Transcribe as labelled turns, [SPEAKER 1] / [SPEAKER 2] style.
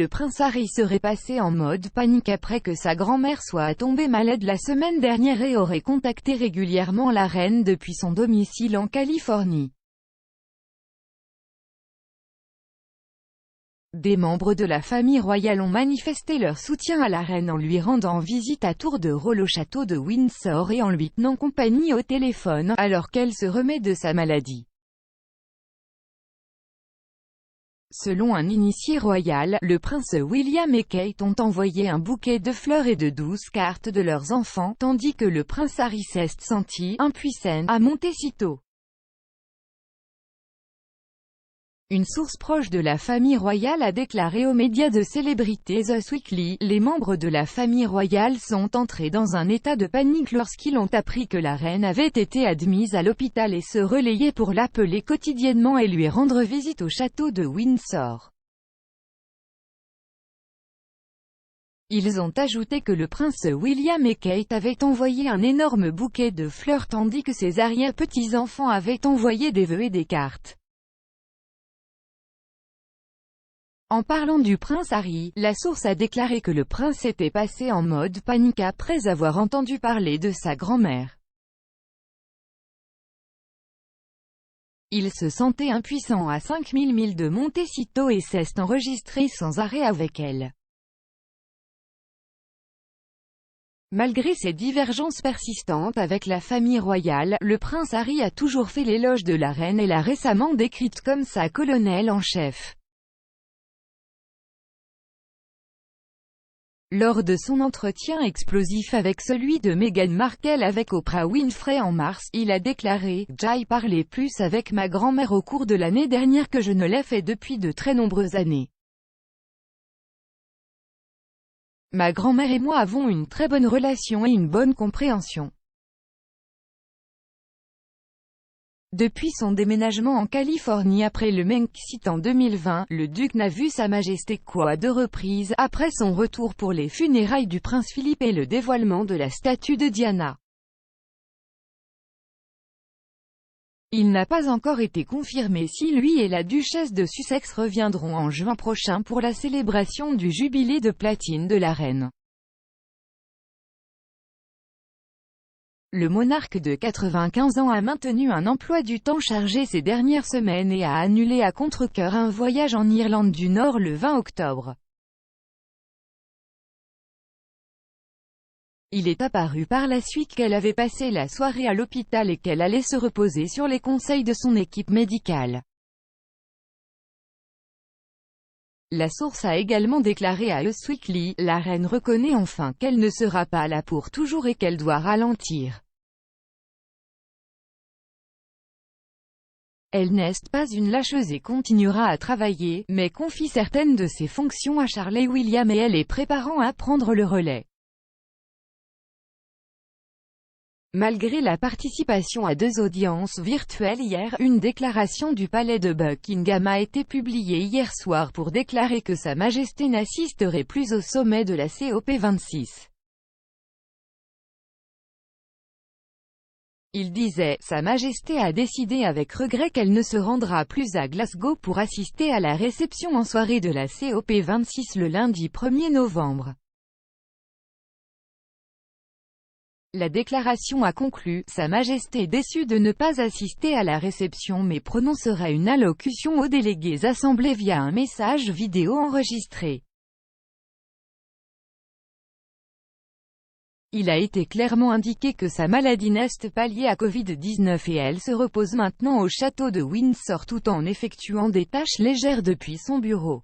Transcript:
[SPEAKER 1] le prince Harry serait passé en mode panique après que sa grand-mère soit tombée malade la semaine dernière et aurait contacté régulièrement la reine depuis son domicile en Californie. Des membres de la famille royale ont manifesté leur soutien à la reine en lui rendant visite à tour de rôle au château de Windsor et en lui tenant compagnie au téléphone, alors qu'elle se remet de sa maladie. Selon un initié royal, le prince William et Kate ont envoyé un bouquet de fleurs et de 12 cartes de leurs enfants, tandis que le prince Harry s'est senti impuissant à Montecito. Une source proche de la famille royale a déclaré aux médias de célébrité The Weekly, les membres de la famille royale sont entrés dans un état de panique lorsqu'ils ont appris que la reine avait été admise à l'hôpital et se relayaient pour l'appeler quotidiennement et lui rendre visite au château de Windsor. Ils ont ajouté que le prince William et Kate avaient envoyé un énorme bouquet de fleurs tandis que ses arrière-petits-enfants avaient envoyé des vœux et des cartes. En parlant du prince Harry, la source a déclaré que le prince était passé en mode panique après avoir entendu parler de sa grand-mère. Il se sentait impuissant à 5000 milles de Montecito et s'est enregistré sans arrêt avec elle. Malgré ses divergences persistantes avec la famille royale, le prince Harry a toujours fait l'éloge de la reine et l'a récemment décrite comme sa colonelle en chef. Lors de son entretien explosif avec celui de Meghan Markle avec Oprah Winfrey en mars, il a déclaré « J'ai parlé plus avec ma grand-mère au cours de l'année dernière que je ne l'ai fait depuis de très nombreuses années. Ma grand-mère et moi avons une très bonne relation et une bonne compréhension. » Depuis son déménagement en Californie après le Brexit en 2020, le duc n'a vu Sa Majesté qu'à 2 reprises, après son retour pour les funérailles du prince Philippe et le dévoilement de la statue de Diana. Il n'a pas encore été confirmé si lui et la duchesse de Sussex reviendront en juin prochain pour la célébration du jubilé de platine de la reine. Le monarque de 95 ans a maintenu un emploi du temps chargé ces dernières semaines et a annulé à contre-cœur un voyage en Irlande du Nord le 20 octobre. Il est apparu par la suite qu'elle avait passé la soirée à l'hôpital et qu'elle allait se reposer sur les conseils de son équipe médicale. La source a également déclaré à Us Weekly, la reine reconnaît enfin qu'elle ne sera pas là pour toujours et qu'elle doit ralentir. Elle n'est pas une lâcheuse et continuera à travailler, mais confie certaines de ses fonctions à Charles William et elle est préparant à prendre le relais. Malgré la participation à 2 audiences virtuelles hier, une déclaration du palais de Buckingham a été publiée hier soir pour déclarer que Sa Majesté n'assisterait plus au sommet de la COP26. Il disait « Sa Majesté a décidé avec regret qu'elle ne se rendra plus à Glasgow pour assister à la réception en soirée de la COP26 le lundi 1er novembre. » La déclaration a conclu « Sa Majesté est déçue de ne pas assister à la réception mais prononcera une allocution aux délégués assemblés via un message vidéo enregistré. » Il a été clairement indiqué que sa maladie n'est pas liée à Covid-19 et elle se repose maintenant au château de Windsor tout en effectuant des tâches légères depuis son bureau.